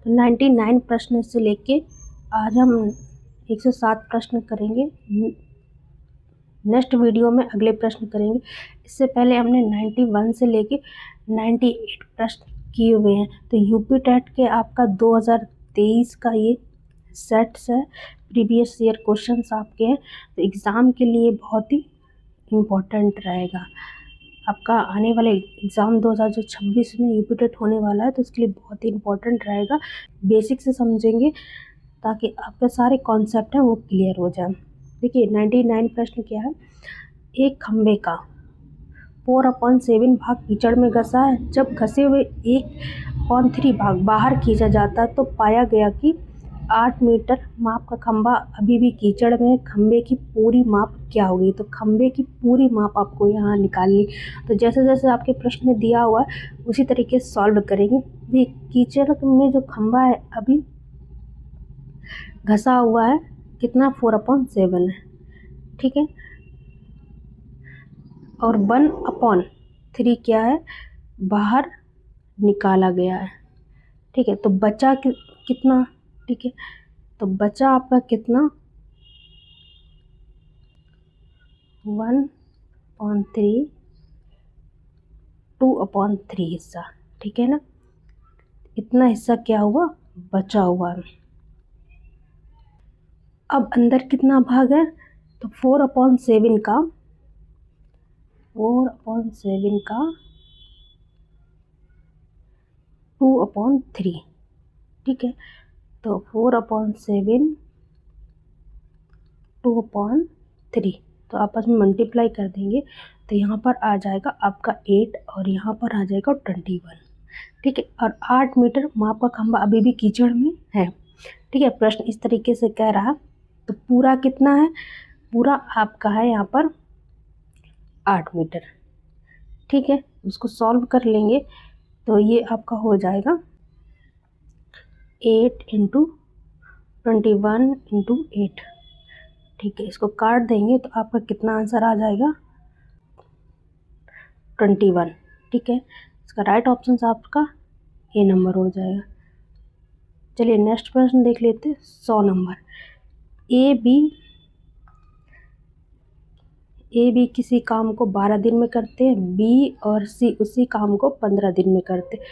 99 प्रश्न से लेके आज हम 107 प्रश्न करेंगे। नेक्स्ट वीडियो में अगले प्रश्न करेंगे। इससे पहले हमने 91 से लेके 98 प्रश्न किए हुए हैं। तो यूपी टेट के आपका 2023 का ये सेट्स है, प्रीवियस ईयर क्वेश्चंस आपके हैं। तो एग्ज़ाम के लिए बहुत ही इम्पोर्टेंट रहेगा। आपका आने वाले एग्ज़ाम 2026 में यूपी टेट होने वाला है, तो इसके लिए बहुत ही इम्पोर्टेंट रहेगा। बेसिक से समझेंगे ताकि आपके सारे कॉन्सेप्ट हैं वो क्लियर हो जाए। देखिए 99 प्रश्न क्या है। एक खंबे का 4/7 भाग कीचड़ में घसा है। जब घसे हुए 1/3 भाग बाहर खींचा जाता है तो पाया गया कि 8 मीटर माप का खंबा अभी भी कीचड़ में है। खंबे की पूरी माप क्या होगी? तो खंबे की पूरी माप आपको यहाँ निकालनी। तो जैसे जैसे आपके प्रश्न में दिया हुआ है उसी तरीके से सॉल्व करेंगे। ये कीचड़ में जो खंबा है अभी घसा हुआ है, कितना 4/7 है, ठीक है। और 1/3 क्या है? बाहर निकाला गया है, ठीक है। तो बचा कितना, ठीक है। तो बचा आपका कितना 1/3 2/3 हिस्सा, ठीक है ना। इतना हिस्सा क्या हुआ? बचा हुआ है। अब अंदर कितना भाग है? तो 4/7 का 2/3, ठीक है। तो 4/7 2/3 तो आपस में मल्टीप्लाई कर देंगे तो यहाँ पर आ जाएगा आपका 8 और यहाँ पर आ जाएगा 21, ठीक है। और 8 मीटर माप का खंबा अभी भी कीचड़ में है, ठीक है। प्रश्न इस तरीके से कह रहा। तो पूरा कितना है? पूरा आपका है यहाँ पर 8 मीटर, ठीक है। उसको सॉल्व कर लेंगे तो ये आपका हो जाएगा 8 × 21 × 8, ठीक है। इसको काट देंगे तो आपका कितना आंसर आ जाएगा? 21, ठीक है। इसका राइट ऑप्शन आपका ए नंबर हो जाएगा। चलिए नेक्स्ट प्रश्न देख लेते हैं। 100 नंबर। ए बी किसी काम को 12 दिन में करते हैं। बी और सी उसी काम को 15 दिन में करते हैं।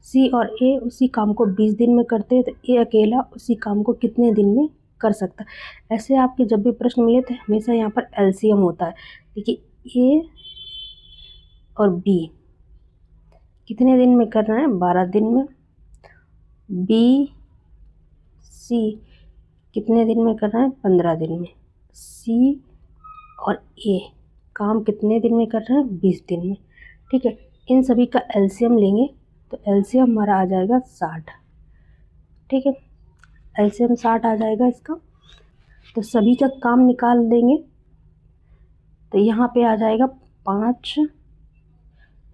सी और ए उसी काम को 20 दिन में करते हैं। तो ए अकेला उसी काम को कितने दिन में कर सकता है? ऐसे आपके जब भी प्रश्न मिले थे हमेशा यहाँ पर एलसीएम होता है। देखिए ए और बी कितने दिन में कर रहे हैं? 12 दिन में। बी सी कितने दिन में कर रहे हैं? 15 दिन में। सी और ए काम कितने दिन में कर रहे हैं? 20 दिन में, ठीक है। इन सभी का एलसीएम लेंगे तो एलसीएम हमारा आ जाएगा 60, ठीक है। एलसीएम 60 आ जाएगा इसका। तो सभी का काम निकाल देंगे तो यहाँ पे आ जाएगा 5।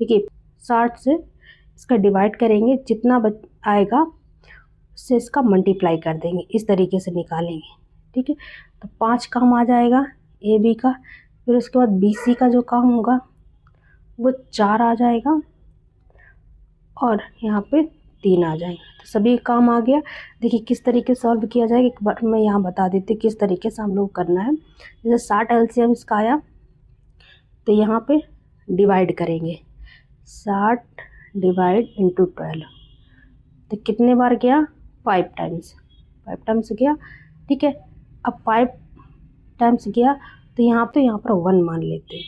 देखिए 60 से इसका डिवाइड करेंगे, जितना आएगा उससे इसका मल्टीप्लाई कर देंगे। इस तरीके से निकालेंगे, ठीक है। तो 5 काम आ जाएगा ए बी का। फिर उसके बाद बी सी का जो काम होगा वो 4 आ जाएगा और यहाँ पे 3 आ जाएगा। तो सभी काम आ गया। देखिए किस तरीके से सॉल्व किया जाएगा एक बार मैं यहाँ बता देती हूँ किस तरीके से हम लोग करना है। जैसे 60 एलसीएम इसका आया तो यहाँ पे डिवाइड करेंगे। 60 डिवाइड × 12 तो कितने बार गया? 5 टाइम्स गया, ठीक है। अब 5 टाइम्स गया तो यहाँ पर 1 मान लेते हैं,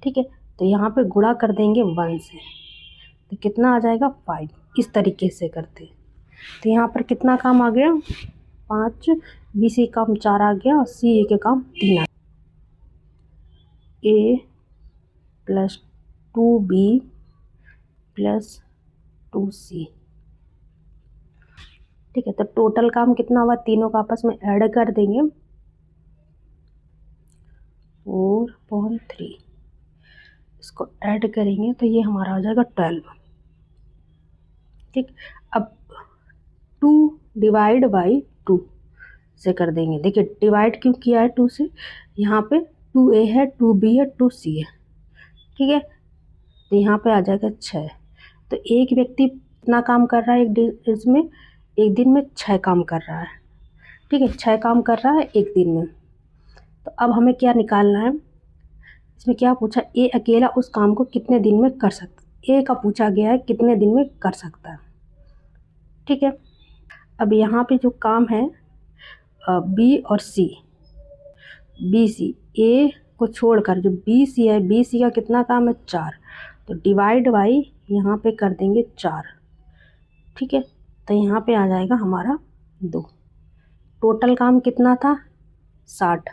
ठीक है। तो यहाँ पे गुणा कर देंगे 1 से तो कितना आ जाएगा? 5। इस तरीके से करते हैं। तो यहाँ पर कितना काम आ गया? 5। बी सी काम 4 आ गया और सी ए के काम 3 आ गया। ए + 2B + 2C, ठीक है। तो टोटल काम कितना हुआ? तीनों का आपस में ऐड कर देंगे 4/3। इसको ऐड करेंगे तो ये हमारा हो जाएगा 12, ठीक। अब 2 डिवाइड बाई 2 से कर देंगे। देखिए डिवाइड क्यों किया है 2 से? यहाँ पे 2A है, 2B है, 2C है, ठीक है। तो यहाँ पे आ जाएगा 6। तो एक व्यक्ति कितना काम कर रहा है एक इसमें? एक दिन में 6 काम कर रहा है, ठीक है, 6 काम कर रहा है एक दिन में। तो अब हमें क्या निकालना है, इसमें क्या पूछा, ए अकेला उस काम को कितने दिन में कर सकता, ए का पूछा गया है कितने दिन में कर सकता है, ठीक है। अब यहाँ पे जो काम है बी और सी, बी सी, ए को छोड़कर जो बी सी है, बी सी का कितना काम है 4, तो डिवाइड बाई यहाँ पे कर देंगे 4, ठीक है। तो यहाँ पे आ जाएगा हमारा 2। टोटल काम कितना था 60,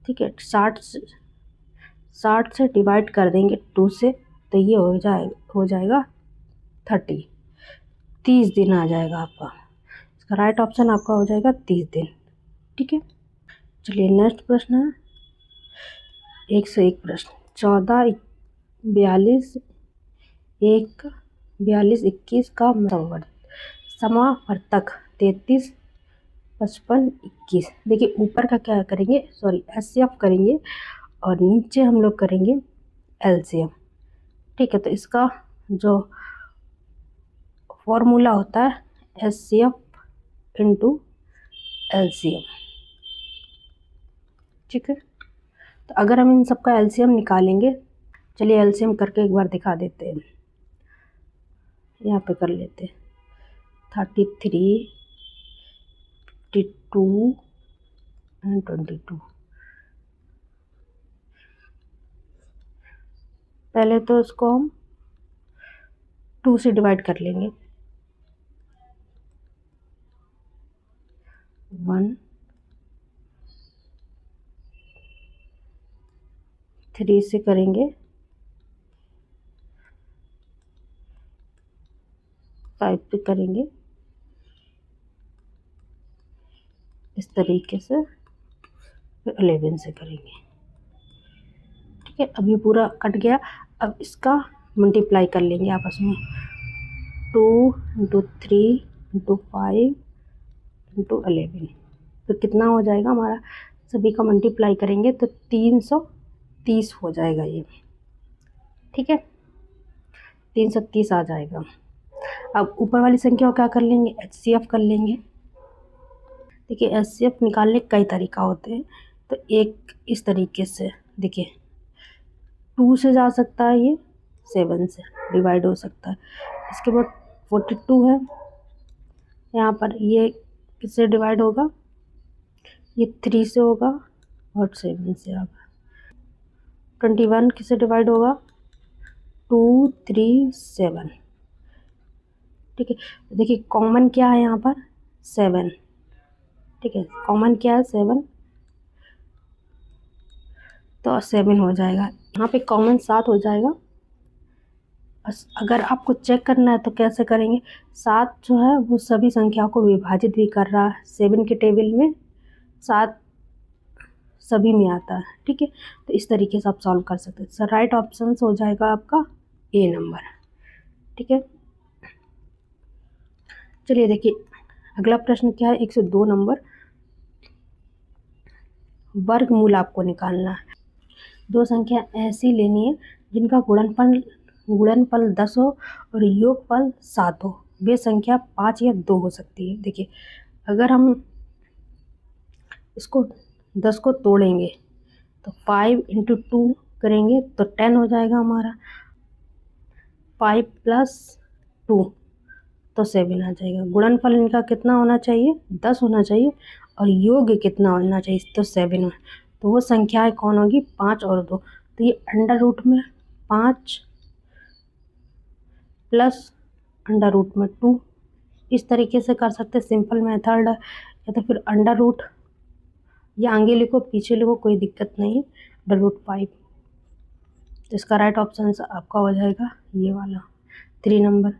ठीक है। 60 से डिवाइड कर देंगे 2 से, तो ये हो जाएगा 30 दिन आ जाएगा आपका। इसका राइट ऑप्शन आपका हो जाएगा 30 दिन, ठीक है। चलिए नेक्स्ट प्रश्न है 101 प्रश्न। 14 42 21 का समावर्तक 33 55 21। देखिए ऊपर का क्या करेंगे, सॉरी एचसीएफ करेंगे और नीचे हम लोग करेंगे एलसीएम, ठीक है। तो इसका जो फॉर्मूला होता है एचसीएफ इंटू एलसीएम, ठीक है। तो अगर हम इन सब का एलसीएम निकालेंगे, चलिए एलसीएम करके एक बार दिखा देते हैं। यहाँ पे कर लेते हैं 33 52 एंड 22। पहले तो इसको हम 2 से डिवाइड कर लेंगे, 1 3 से करेंगे 5 पे करेंगे, इस तरीके से, फिर 11 से करेंगे, ठीक है। अब ये पूरा कट गया। अब इसका मल्टीप्लाई कर लेंगे आपस में, 2 इंटू 3 इंटू 5 इंटू 11, तो कितना हो जाएगा हमारा, सभी का मल्टीप्लाई करेंगे तो 330 हो जाएगा ये, ठीक है, 330 आ जाएगा। अब ऊपर वाली संख्या को क्या कर लेंगे, एचसीएफ कर लेंगे। देखिए एचसीएफ निकालने के कई तरीका होते हैं, तो एक इस तरीके से, देखिए 2 से जा सकता है, ये 7 से डिवाइड हो सकता है। इसके बाद 42 है, यहाँ पर ये किससे डिवाइड होगा, ये 3 से होगा और 7 से होगा। 21 किससे डिवाइड होगा, 2 3 7, ठीक है। देखिए कॉमन क्या है यहाँ पर 7, ठीक है, कॉमन क्या है 7, तो 7 हो जाएगा। यहाँ पे कॉमन 7 हो जाएगा। अगर आपको चेक करना है तो कैसे करेंगे, 7 जो है वो सभी संख्याओं को विभाजित भी कर रहा है, 7 के टेबल में 7 सभी में आता है, ठीक है। तो इस तरीके से आप सॉल्व कर सकते हैं। सर राइट ऑप्शन हो जाएगा आपका ए नंबर, ठीक है। चलिए देखिए अगला प्रश्न क्या है, 102 नंबर, वर्गमूल आपको निकालना है। 2 संख्या ऐसी लेनी है जिनका गुणनफल 10 हो और योगफल 7 हो। वे संख्या 5 या 2 हो सकती है। देखिए अगर हम इसको 10 को तोड़ेंगे तो 5 इंटू 2 करेंगे तो 10 हो जाएगा हमारा, 5 प्लस 2 तो 7 आ जाएगा। गुणनफल इनका कितना होना चाहिए, 10 होना चाहिए, और योग कितना होना चाहिए, तो 7 हो। तो वो संख्याएं कौन होगी, 5 और 2। तो ये अंडर रूट में 5 प्लस अंडर रूट में 2, इस तरीके से कर सकते, सिंपल मेथड है। या तो फिर अंडर रूट, या आगे लिखो पीछे लिखो, कोई दिक्कत नहीं है, अंडर रूट 5। तो इसका राइट ऑप्शन आपका हो जाएगा ये वाला 3 नंबर।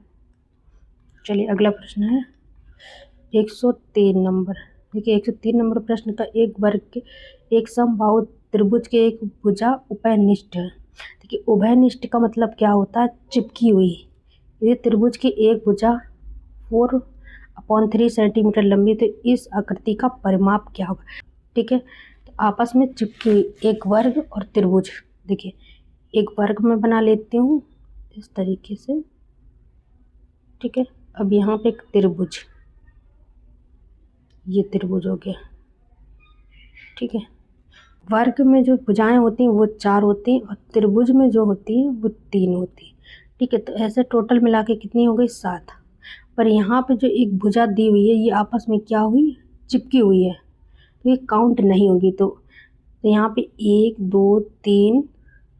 चलिए अगला प्रश्न है 103 नंबर। देखिए 103 नंबर प्रश्न का, एक वर्ग के एक समबाहु त्रिभुज के एक भुजा उभयनिष्ठ है। देखिए उभयनिष्ठ का मतलब क्या होता है, चिपकी हुई। यदि त्रिभुज की एक भुजा 4/3 सेंटीमीटर लंबी, तो इस आकृति का परिमाप क्या होगा, ठीक है। तो आपस में चिपकी हुई एक वर्ग और त्रिभुज, देखिए एक वर्ग में बना लेती हूँ इस तरीके से, ठीक है। अब यहाँ पे एक त्रिभुज, ये त्रिभुज हो गया, ठीक है। वर्ग में जो भुजाएं होती हैं वो 4 होती हैं और त्रिभुज में जो होती हैं वो 3 होती हैं, ठीक है। तो ऐसे टोटल मिला के कितनी हो गई 7। पर यहाँ पे जो एक भुजा दी हुई है ये आपस में क्या हुई, चिपकी हुई है, तो ये काउंट नहीं होगी। तो यहाँ पे 1 2 3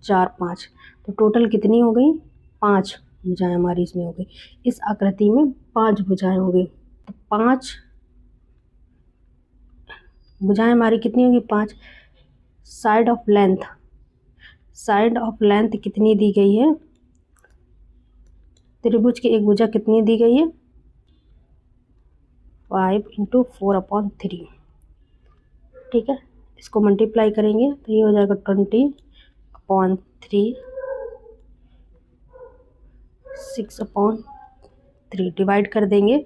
4 5, तो टोटल कितनी हो गई 5 भुजाएं हमारी इसमें हो गई। इस आकृति में 5 भुजाएं हो गई। तो 5 भुजाएं हमारी कितनी होगी 5। साइड ऑफ लेंथ कितनी दी गई है, त्रिभुज की एक भुजा कितनी दी गई है 5 × 4/3, ठीक है। इसको मल्टीप्लाई करेंगे तो ये हो जाएगा 20/3 6/3, डिवाइड कर देंगे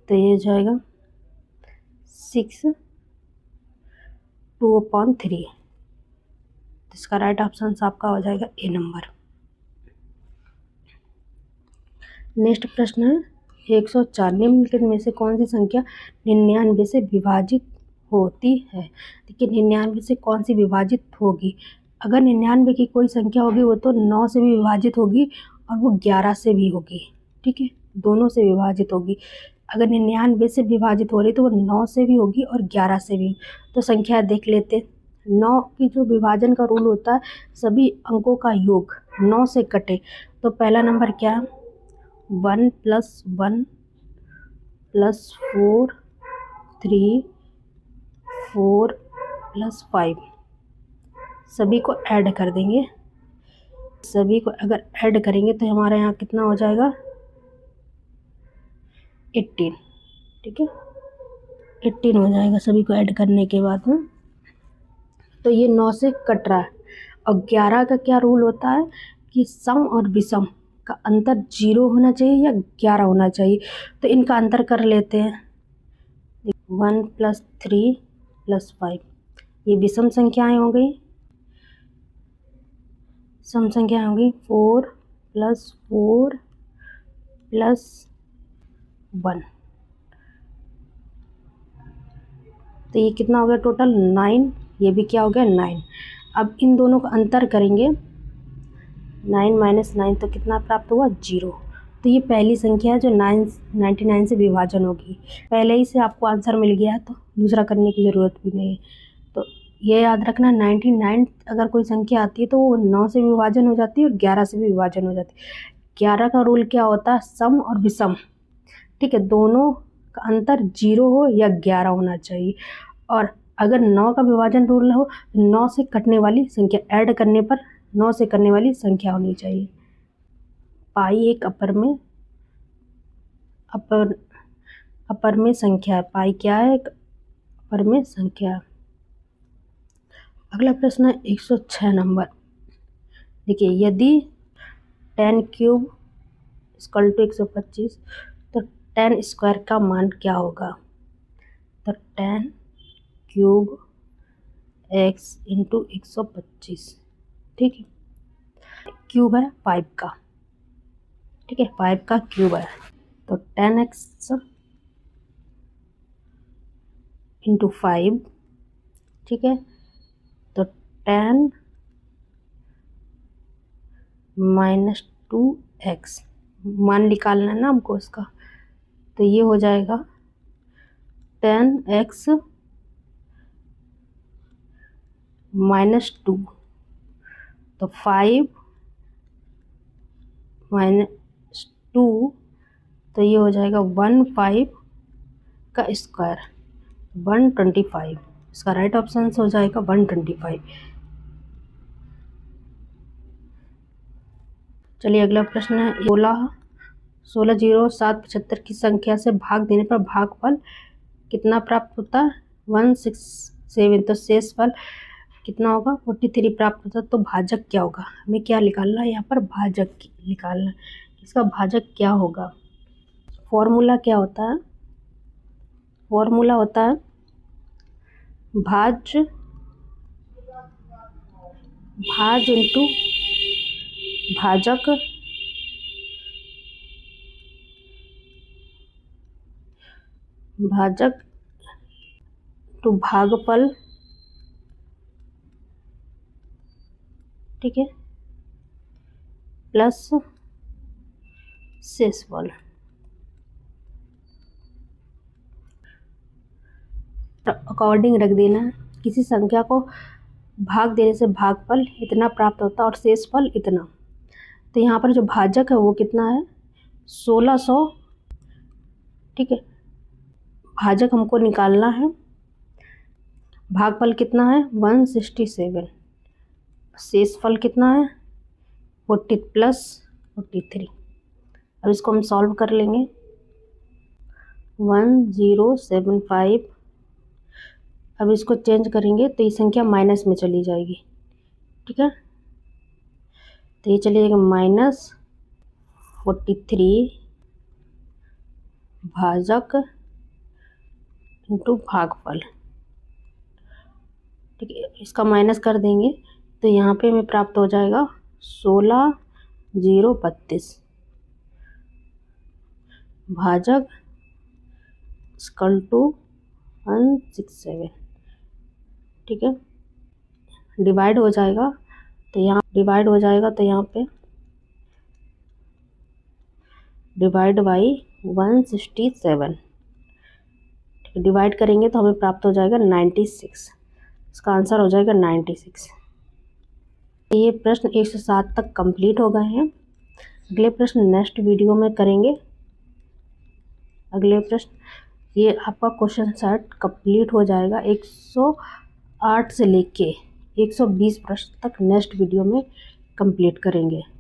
तो ये हो जाएगा 6 2/3। इसका राइट ऑप्शन आपका हो जाएगा ए नंबर। नेक्स्ट प्रश्न है 104, निम्नलिखित में से कौन सी संख्या 99 से विभाजित होती है। देखिए 99 से कौन सी विभाजित होगी, अगर 99 की कोई संख्या होगी वो तो 9 से भी विभाजित होगी और वो 11 से भी होगी, ठीक है, दोनों से विभाजित होगी। अगर 99 से विभाजित हो रही तो वो 9 से भी होगी और 11 से भी। तो संख्या देख लेते। 9 की जो विभाजन का रूल होता है सभी अंकों का योग 9 से कटे। तो पहला नंबर क्या है 1 + 1 + 4 3 4 + 5, सभी को ऐड कर देंगे। सभी को अगर ऐड करेंगे तो हमारे यहाँ कितना हो जाएगा 18, ठीक है, 18 हो जाएगा सभी को ऐड करने के बाद में। तो ये 9 से कट रहा है। और 11 का क्या रूल होता है कि सम और विषम का अंतर 0 होना चाहिए या 11 होना चाहिए। तो इनका अंतर कर लेते हैं। 1 + 3 + 5, ये विषम संख्याएं हो गई। सम संख्याएं हो गई 4 + 4 + 1, तो ये कितना हो गया टोटल 9। ये भी क्या हो गया 9। अब इन दोनों का अंतर करेंगे 9 - 9 तो कितना प्राप्त हुआ 0। तो ये पहली संख्या है जो 99 से विभाजन होगी। पहले ही से आपको आंसर मिल गया तो दूसरा करने की ज़रूरत भी नहीं है। तो ये याद रखना 99 अगर कोई संख्या आती है तो वो 9 से विभाजन हो जाती है और 11 से भी विभाजन हो जाती है। 11 का रूल क्या होता है सम और विषम, ठीक है, दोनों का अंतर 0 हो या 11 होना चाहिए। और अगर 9 का विभाजन रूल हो तो 9 से कटने वाली संख्या ऐड करने पर 9 से करने वाली संख्या होनी चाहिए। पाई एक अपर में संख्या है। पाई क्या है अपर में संख्या। अगला प्रश्न है 106 नंबर। देखिए यदि 10³ = 125 तो 10² का मान क्या होगा। तो 10³ x × 125, ठीक है, क्यूब है 5 का, ठीक है, 5 का क्यूब है। तो 10x × 5, ठीक है, तो 10 - 2x मान निकालना है ना हमको इसका। तो ये हो जाएगा 10x - 2, तो 5 - 2, तो ये हो जाएगा 15 का स्क्वायर 125। इसका राइट ऑप्शन हो जाएगा 125। चलिए अगला प्रश्न है 16 0 7 75 की संख्या से भाग देने पर भागफल कितना प्राप्त होता है 167। तो शेषफल कितना होगा 43 प्राप्त होता है। तो भाजक क्या होगा, हमें क्या निकालना है यहाँ पर भाजक निकालना है। इसका भाजक क्या होगा, फॉर्मूला क्या होता है, फॉर्मूला होता है भाज इंटू भाजक टू भागफल, ठीक है, प्लस शेषफल। अकॉर्डिंग रख देना है। किसी संख्या को भाग देने से भागफल इतना प्राप्त होता है और शेषफल इतना। तो यहाँ पर जो भाजक है वो कितना है, 1600, ठीक है। भाजक हमको निकालना है, भागफल कितना है 167, शेषफल कितना है 40 प्लस 43। अब इसको हम सॉल्व कर लेंगे। 1075, अब इसको चेंज करेंगे तो ये संख्या माइनस में चली जाएगी, ठीक है। तो ये चली जाएगी -43 भाजक इंटू भागफल, ठीक है। इसका माइनस कर देंगे तो यहाँ पे हमें प्राप्त हो जाएगा 16032 भाजक इक्वल टू 167, ठीक है। डिवाइड हो जाएगा तो यहाँ पे डिवाइड बाई 167, ठीक है। डिवाइड करेंगे तो हमें प्राप्त हो जाएगा 96, इसका आंसर हो जाएगा 96। ये प्रश्न 1 से 7 तक कंप्लीट हो गए हैं। अगले प्रश्न नेक्स्ट वीडियो में करेंगे। अगले प्रश्न, ये आपका क्वेश्चन सेट कंप्लीट हो जाएगा 108 से लेके 120 प्रश्न तक नेक्स्ट वीडियो में कंप्लीट करेंगे।